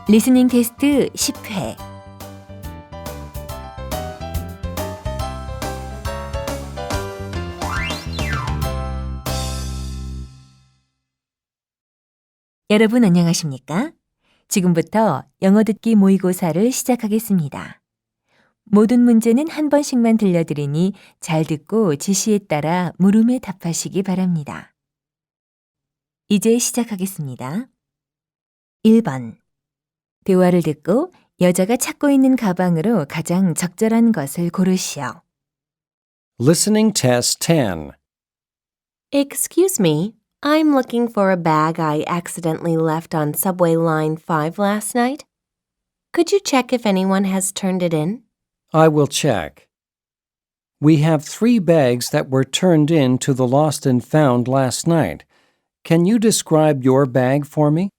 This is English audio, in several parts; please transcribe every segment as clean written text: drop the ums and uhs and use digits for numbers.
리스닝 테스트 10회. 여러분 안녕하십니까? 지금부터 영어 듣기 모의고사를 시작하겠습니다. 모든 문제는 한 번씩만 들려드리니 잘 듣고 지시에 따라 물음에 답하시기 바랍니다. 이제 시작하겠습니다. 1번. 대화를 듣고 여자가 찾고 있는 가방으로 가장 적절한 것을 고르시오. Listening Test 10. Excuse me, I'm looking for a bag I accidentally left on subway line 5 last night. Could you check if anyone has turned it in? I will check. We have 3 bags that were turned in to the lost and found last night. Can you describe your bag for me?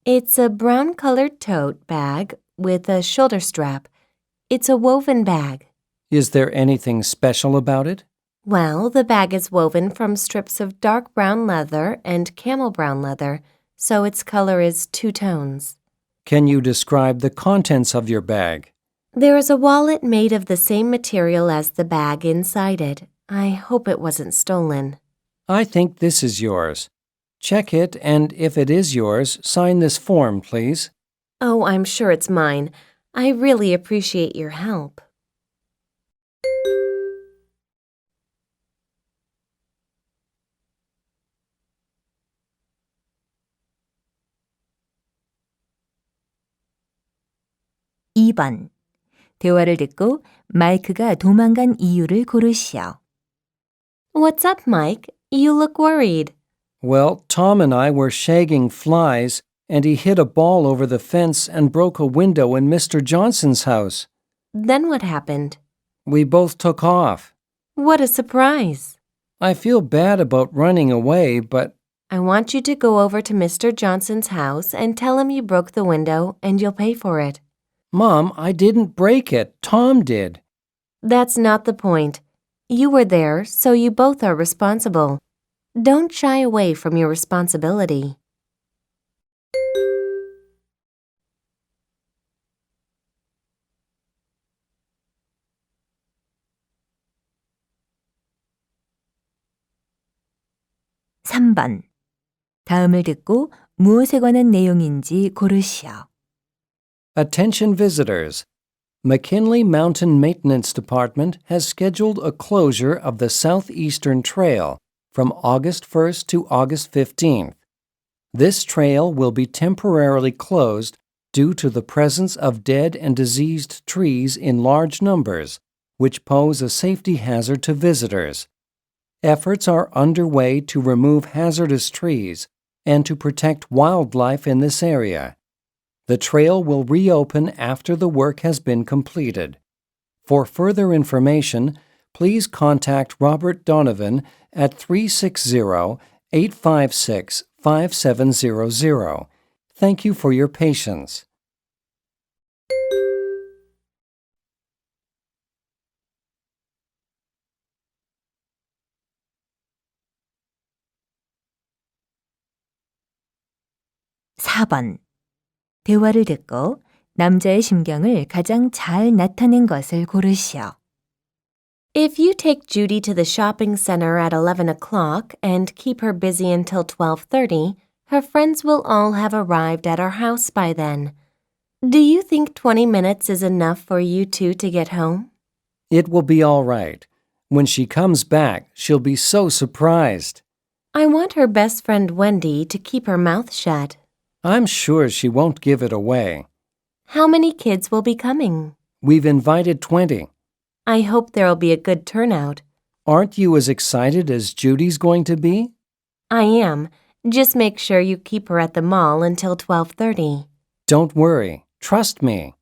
It's a brown-colored tote bag with a shoulder strap. It's a woven bag. Is there anything special about it? Well, the bag is woven from strips of dark brown leather and camel brown leather, so its color is 2 tones. Can you describe the contents of your bag? There is a wallet made of the same material as the bag inside it. I hope it wasn't stolen. I think this is yours. Check it, and if it is yours, sign this form, please. Oh, I'm sure it's mine. I really appreciate your help. (2번) 대화를 듣고 마이크가 도망간 이유를 고르시오. What's up, Mike? You look worried. Well, Tom and I were shagging flies, and he hit a ball over the fence and broke a window in Mr. Johnson's house. Then what happened? We both took off. What a surprise. I feel bad about running away, but I want you to go over to Mr. Johnson's house and tell him you broke the window and you'll pay for it. Mom, I didn't break it. Tom did. That's not the point. You were there, so you both are responsible. Don't shy away from your responsibility. (3번) 다음을 듣고 무엇에 관한 내용인지 고르시오. Attention visitors. McKinley Mountain Maintenance Department has scheduled a closure of the Southeastern Trail from August 1st to August 15th. This trail will be temporarily closed due to the presence of dead and diseased trees in large numbers, which pose a safety hazard to visitors. Efforts are underway to remove hazardous trees and to protect wildlife in this area. The trail will reopen after the work has been completed. For further information, please contact Robert Donovan at 360-856-5700. Thank you for your patience. (4번) 대화를 듣고 남자의 심경을 가장 잘 나타낸 것을 고르시오. If you take Judy to the shopping center at 11 o'clock and keep her busy until 12:30, her friends will all have arrived at our house by then. Do you think 20 minutes is enough for you two to get home? It will be all right. When she comes back, she'll be so surprised. I want her best friend Wendy to keep her mouth shut. I'm sure she won't give it away. How many kids will be coming? We've invited 20. I hope there'll be a good turnout. Aren't you as excited as Judy's going to be? I am. Just make sure you keep her at the mall until 12:30. Don't worry. Trust me.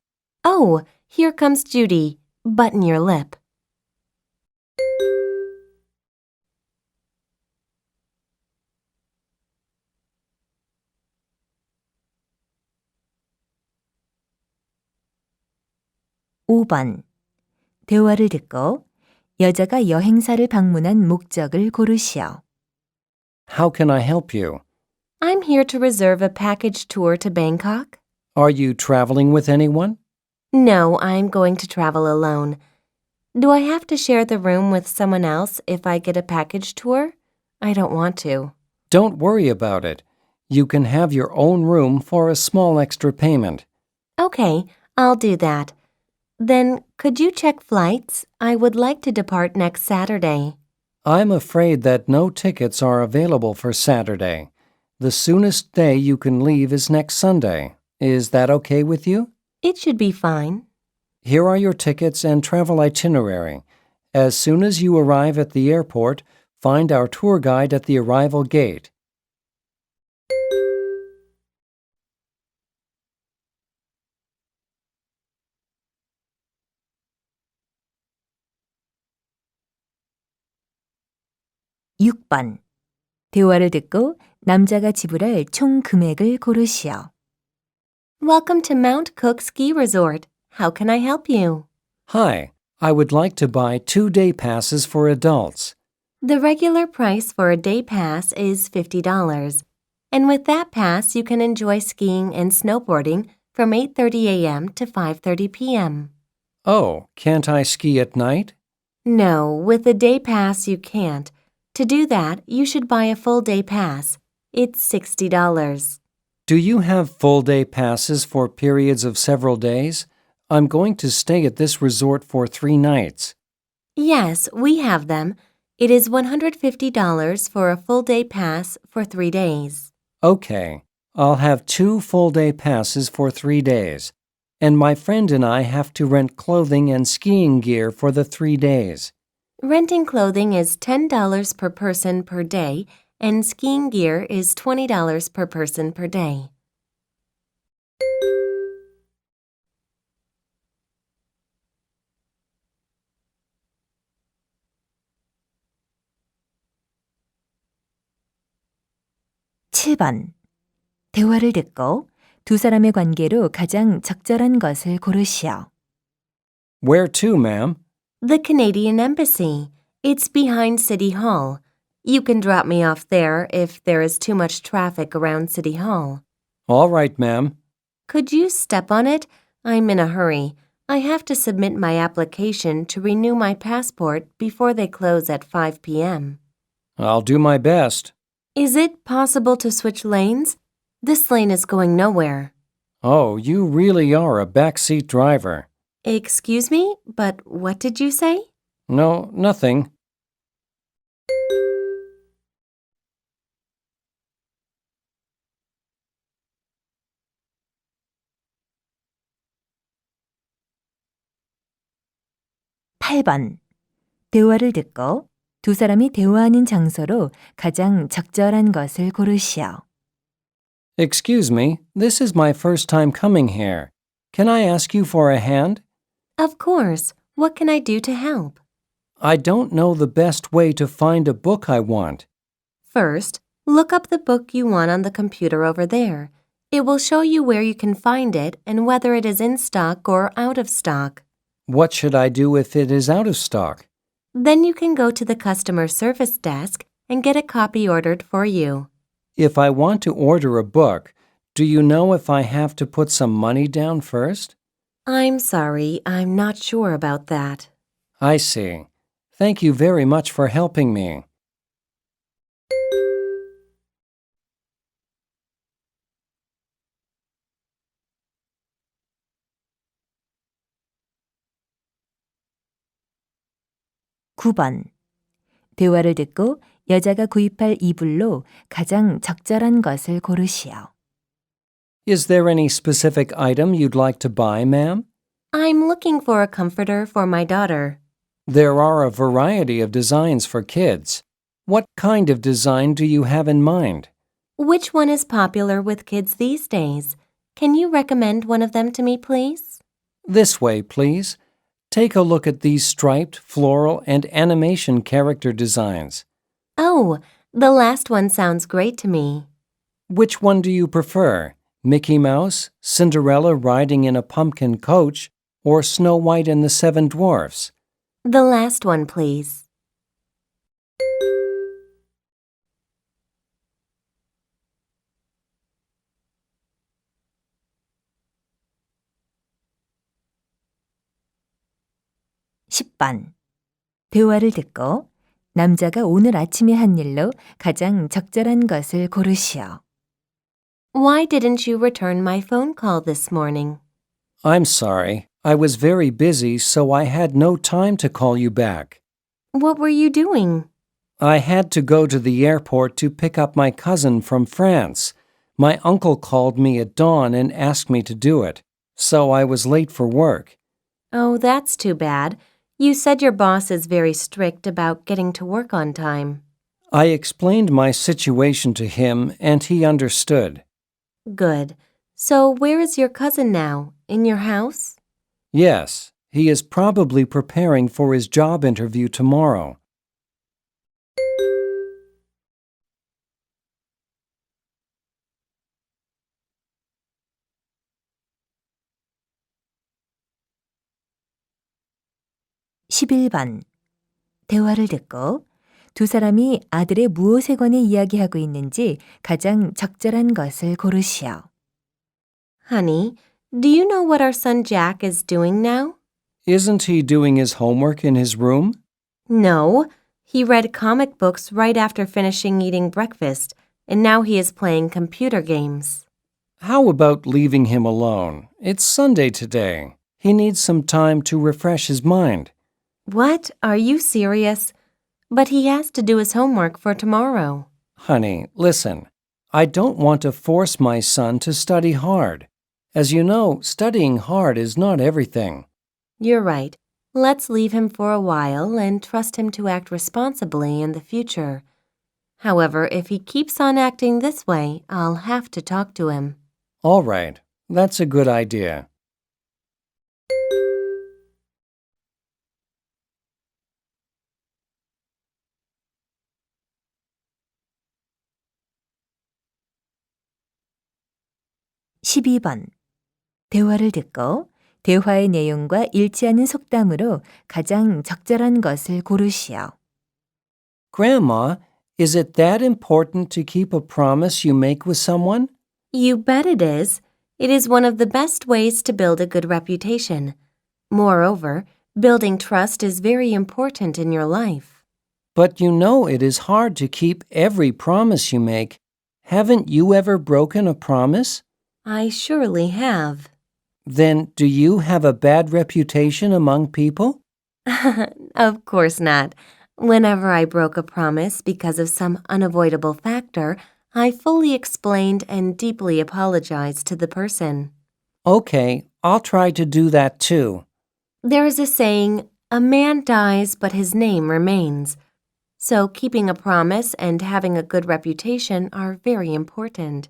Oh, here comes Judy. Button your lip. (5번) 대화를 듣고 여자가 여행사를 방문한 목적을 고르시오. How can I help you? I'm here to reserve a package tour to Bangkok. Are you traveling with anyone? No, I'm going to travel alone. Do I have to share the room with someone else if I get a package tour? I don't want to. Don't worry about it. You can have your own room for a small extra payment. Okay, I'll do that. Then, could you check flights? I would like to depart next Saturday. I'm afraid that no tickets are available for Saturday. The soonest day you can leave is next Sunday. Is that okay with you? It should be fine. Here are your tickets and travel itinerary. As soon as you arrive at the airport, find our tour guide at the arrival gate. 육 번 대화를 듣고 남자가 지불할 총 금액을 고르시오. Welcome to Mount Cook Ski Resort. How can I help you? Hi, I would like to buy 2-day passes for adults. The regular price for a day pass is $50. And with that pass, you can enjoy skiing and snowboarding from 8:30 a.m. to 5:30 p.m. Oh, can't I ski at night? No, with a day pass you can't. To do that, you should buy a full day pass. It's $60. Do you have full-day passes for periods of several days? I'm going to stay at this resort for 3 nights. Yes, we have them. It is $150 for a full day pass for 3 days. Okay, I'll have 2 full-day passes for 3 days. And my friend and I have to rent clothing and skiing gear for the 3 days. Renting clothing is $10 per person per day, and skiing gear is $20 per person per day. 칠 번 대화를 듣고 두 사람의 관계로 가장 적절한 것을 고르시오. Where to, ma'am? The Canadian Embassy. It's behind City Hall. You can drop me off there if there is too much traffic around City Hall. All right, ma'am. Could you step on it? I'm in a hurry. I have to submit my application to renew my passport before they close at 5 p.m. I'll do my best. Is it possible to switch lanes? This lane is going nowhere. Oh, you really are a backseat driver. Excuse me, but what did you say? No, nothing. 팔 번 대화를 듣고 두 사람이 대화하는 장소로 가장 적절한 것을 고르시오. Excuse me, this is my first time coming here. Can I ask you for a hand? Of course. What can I do to help? I don't know the best way to find a book I want. First, look up the book you want on the computer over there. It will show you where you can find it and whether it is in stock or out of stock. What should I do if it is out of stock? Then you can go to the customer service desk and get a copy ordered for you. If I want to order a book, do you know if I have to put some money down first? I'm sorry, I'm not sure about that. I see. Thank you very much for helping me. 구 번 대화를 듣고 여자가 구입할 이불로 가장 적절한 것을 고르시오. Is there any specific item you'd like to buy, ma'am? I'm looking for a comforter for my daughter. There are a variety of designs for kids. What kind of design do you have in mind? Which one is popular with kids these days? Can you recommend one of them to me, please? This way, please. Take a look at these striped, floral, and animation character designs. Oh, the last one sounds great to me. Which one do you prefer? Mickey Mouse, Cinderella riding in a pumpkin coach, or Snow White and the Seven Dwarfs? The last one, please. 10번. 대화를 듣고 남자가 오늘 아침에 한 일로 가장 적절한 것을 고르시오. Why didn't you return my phone call this morning? I'm sorry. I was very busy, so I had no time to call you back. What were you doing? I had to go to the airport to pick up my cousin from France. My uncle called me at dawn and asked me to do it, so I was late for work. Oh, that's too bad. You said your boss is very strict about getting to work on time. I explained my situation to him, and he understood. Good. So where is your cousin now? In your house? Yes, he is probably preparing for his job interview tomorrow. (11번) 대화를 듣고 두 사람이 아들의 무엇에 관해 이야기하고 있는지 가장 적절한 것을 고르시오. Honey, do you know what our son Jack is doing now? Isn't he doing his homework in his room? No. He read comic books right after finishing eating breakfast, and now he is playing computer games. How about leaving him alone? It's Sunday today. He needs some time to refresh his mind. What? Are you serious? But he has to do his homework for tomorrow. Honey, listen. I don't want to force my son to study hard. As you know, studying hard is not everything. You're right. Let's leave him for a while and trust him to act responsibly in the future. However, if he keeps on acting this way, I'll have to talk to him. All right. That's a good idea. (12번) 대화를 듣고 대화의 내용과 일치하는 속담으로 가장 적절한 것을 고르시오. Grandma, is it that important to keep a promise you make with someone? You bet it is. It is one of the best ways to build a good reputation. Moreover, building trust is very important in your life. But you know it is hard to keep every promise you make. Haven't you ever broken a promise? I surely have. Then do you have a bad reputation among people? Of course not. Whenever I broke a promise because of some unavoidable factor, I fully explained and deeply apologized to the person. Okay, I'll try to do that too. There is a saying, a man dies but his name remains. So keeping a promise and having a good reputation are very important.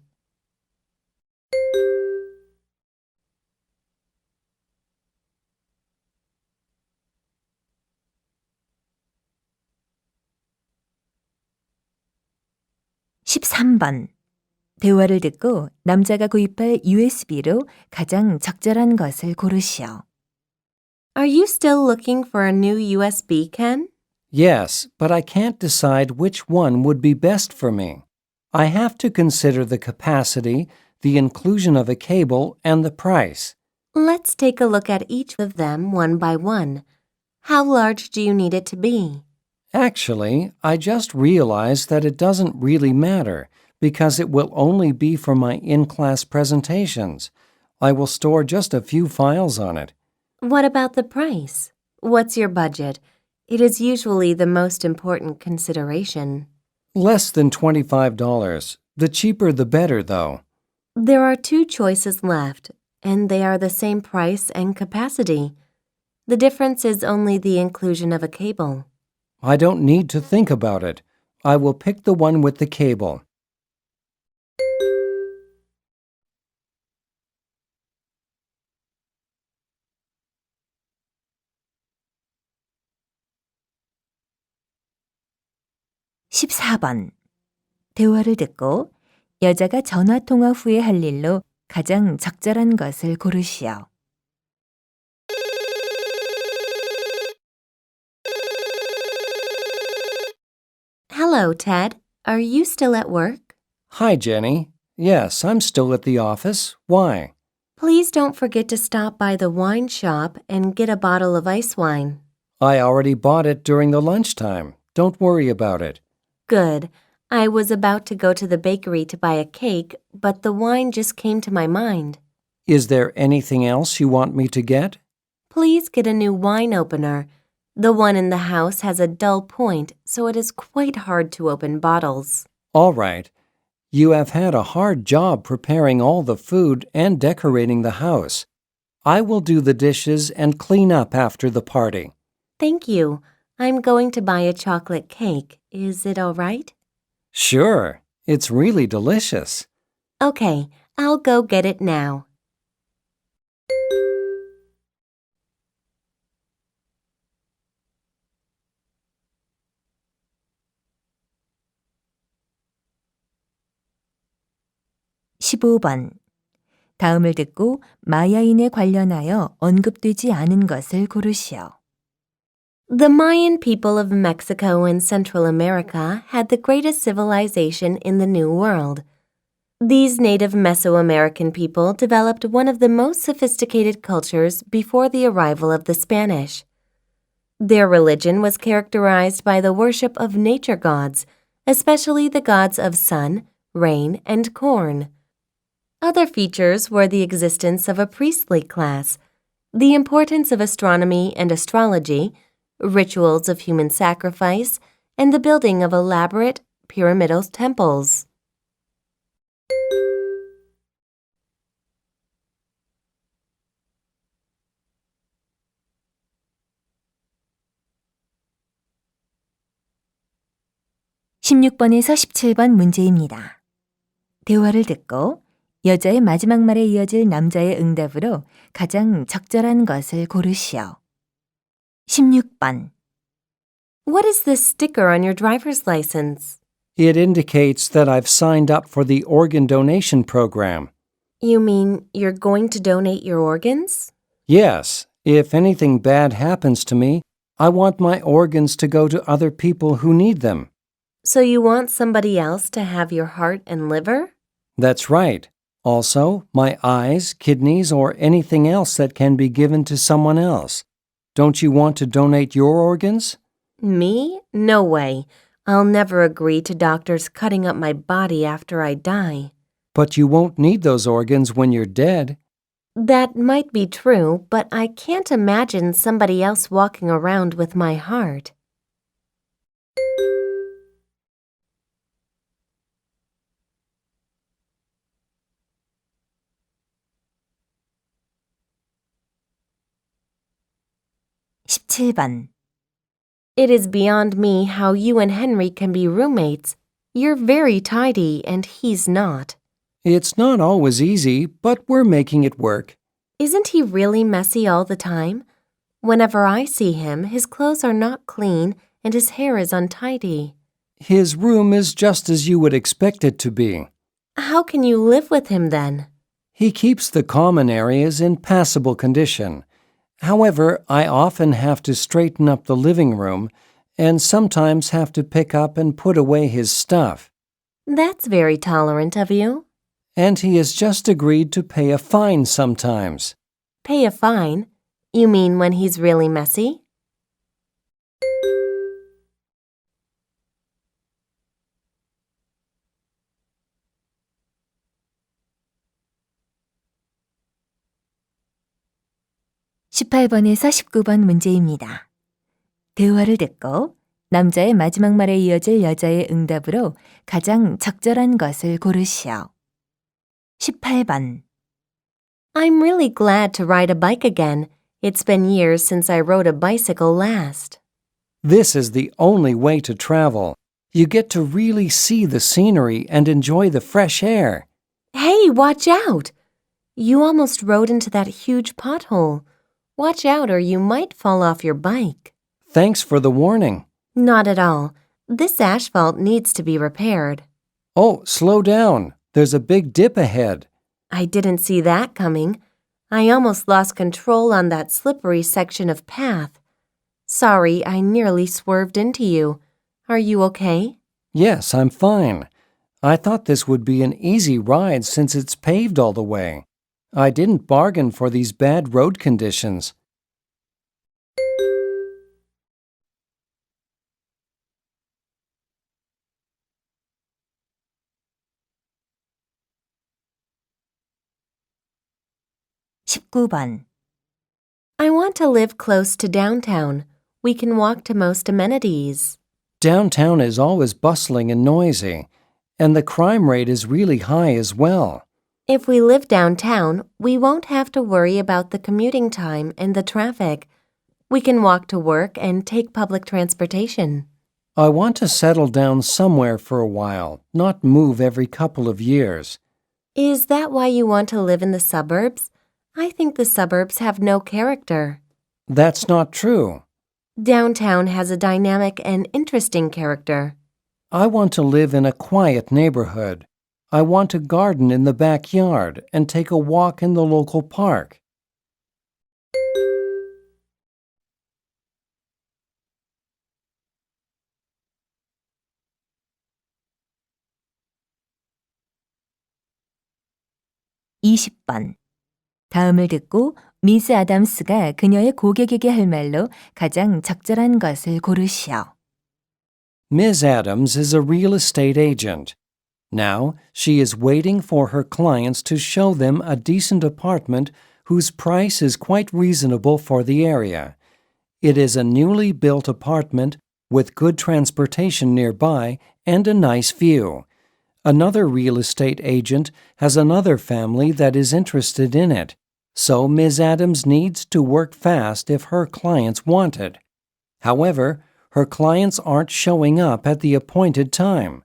(13번) 대화를 듣고 남자가 구입할 USB로 가장 적절한 것을 고르시오. Are you still looking for a new USB, Ken? Yes, but I can't decide which one would be best for me. I have to consider the capacity, the inclusion of a cable, and the price. Let's take a look at each of them one by one. How large do you need it to be? Actually, I just realized that it doesn't really matter because it will only be for my in-class presentations. I will store just a few files on it. What about the price? What's your budget? It is usually the most important consideration. Less than $25. The cheaper the better, though. There are two choices left, and they are the same price and capacity. The difference is only the inclusion of a cable. I don't need to think about it. I will pick the one with the cable. (14번) 대화를 듣고 여자가 전화통화 후에 할 일로 가장 적절한 것을 고르시오. Hello, Ted. Are you still at work? Hi, Jenny. Yes, I'm still at the office. Why? Please don't forget to stop by the wine shop and get a bottle of ice wine. I already bought it during the lunchtime. Don't worry about it. Good. I was about to go to the bakery to buy a cake, but the wine just came to my mind. Is there anything else you want me to get? Please get a new wine opener. The one in the house has a dull point, so it is quite hard to open bottles. All right. You have had a hard job preparing all the food and decorating the house. I will do the dishes and clean up after the party. Thank you. I'm going to buy a chocolate cake. Is it all right? Sure. It's really delicious. Okay, I'll go get it now. (15번) 다음을 듣고 마야인에 관련하여 언급되지 않은 것을 고르시오. The Mayan people of Mexico and Central America had the greatest civilization in the New World. These native Mesoamerican people developed one of the most sophisticated cultures before the arrival of the Spanish. Their religion was characterized by the worship of nature gods, especially the gods of sun, rain, and corn. Other features were the existence of a priestly class, the importance of astronomy and astrology, rituals of human sacrifice, and the building of elaborate pyramidal temples. (16번에서 17번) 문제입니다. 대화를 듣고 여자의 마지막 말에 이어질 남자의 응답으로 가장 적절한 것을 고르시오. 16번 What is this sticker on your driver's license? It indicates that I've signed up for the organ donation program. You mean you're going to donate your organs? Yes, if anything bad happens to me, I want my organs to go to other people who need them. So you want somebody else to have your heart and liver? That's right. Also, my eyes, kidneys, or anything else that can be given to someone else. Don't you want to donate your organs? Me? No way. I'll never agree to doctors cutting up my body after I die. But you won't need those organs when you're dead. That might be true, but I can't imagine somebody else walking around with my heart. (17번) It is beyond me how you and Henry can be roommates. You're very tidy and he's not. It's not always easy, but we're making it work. Isn't he really messy all the time? Whenever I see him, his clothes are not clean and his hair is untidy. His room is just as you would expect it to be. How can you live with him then? He keeps the common areas in passable condition. However, I often have to straighten up the living room and sometimes have to pick up and put away his stuff. That's very tolerant of you. And he has just agreed to pay a fine sometimes. Pay a fine? You mean when he's really messy? (18번에서 19번) 문제입니다. 대화를 듣고 남자의 마지막 말에 이어질 여자의 응답으로 가장 적절한 것을 고르시오. 18번 I'm really glad to ride a bike again. It's been years since I rode a bicycle last. This is the only way to travel. You get to really see the scenery and enjoy the fresh air. Hey, watch out! You almost rode into that huge pothole. Watch out or you might fall off your bike. Thanks for the warning. Not at all. This asphalt needs to be repaired. Oh, slow down. There's a big dip ahead. I didn't see that coming. I almost lost control on that slippery section of path. Sorry, I nearly swerved into you. Are you okay? Yes, I'm fine. I thought this would be an easy ride since it's paved all the way. I didn't bargain for these bad road conditions. 19번. I want to live close to downtown. We can walk to most amenities. Downtown is always bustling and noisy, and the crime rate is really high as well. If we live downtown, we won't have to worry about the commuting time and the traffic. We can walk to work and take public transportation. I want to settle down somewhere for a while, not move every couple of years. Is that why you want to live in the suburbs? I think the suburbs have no character. That's not true. Downtown has a dynamic and interesting character. I want to live in a quiet neighborhood. I want to garden in the backyard and take a walk in the local park. (20번) 다음을 듣고 미스 아담스가 그녀의 고객에게 할 말로 가장 적절한 것을 고르시오. Ms. Adams is a real estate agent. Now, she is waiting for her clients to show them a decent apartment whose price is quite reasonable for the area. It is a newly built apartment with good transportation nearby and a nice view. Another real estate agent has another family that is interested in it, so Ms. Adams needs to work fast if her clients want it. However, her clients aren't showing up at the appointed time.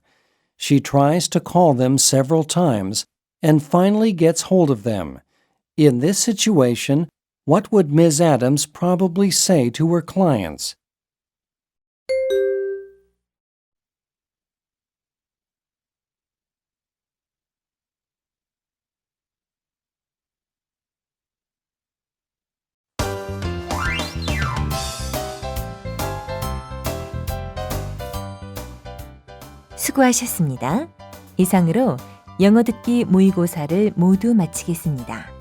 She tries to call them several times and finally gets hold of them. In this situation, what would Ms. Adams probably say to her clients? 수고하셨습니다. 이상으로 영어 듣기 모의고사를 모두 마치겠습니다.